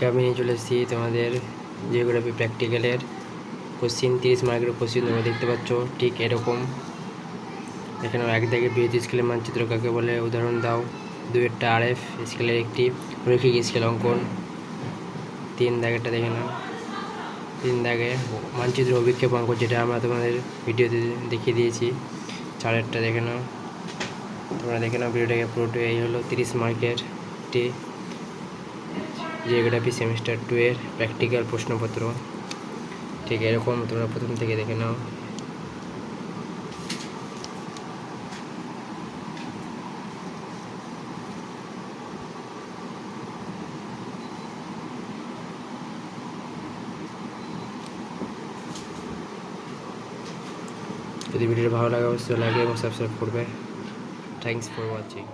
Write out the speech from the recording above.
আমি নিয়ে চলে এসেছি তোমাদের জিওগ্রাফি প্র্যাকটিক্যালের কোশ্চিন 30 মার্কের কোশ্চিন তোমরা দেখতে পাচ্ছ ঠিক এরকম। এখানেও এক দাগে বৃহৎ স্কেলের মানচিত্র কাকে বলে উদাহরণ দাও। 2 RF স্কেলের একটি রৈখিক স্কেল অঙ্কন। 3 দাগেরটা দেখে নাও। 3 দাগে মানচিত্র অভিক্ষেপ অঙ্ক, যেটা আমরা তোমাদের ভিডিওতে দেখিয়ে দিয়েছি। 4টা দেখে নাও, তোমরা দেখে নাও ভিডিওটাকে পুরোটা। এই হলো 30 মার্কের একটি জিওগ্রাফি সেমিস্টার 2 এর প্র্যাকটিক্যাল প্রশ্নপত্র। ঠিক এরকম তোমরা প্রথম থেকে দেখে নাও। যদি ভিডিওটা ভালো লাগে অবশ্যই লাইক এবং সাবস্ক্রাইব করবে। Thanks for watching.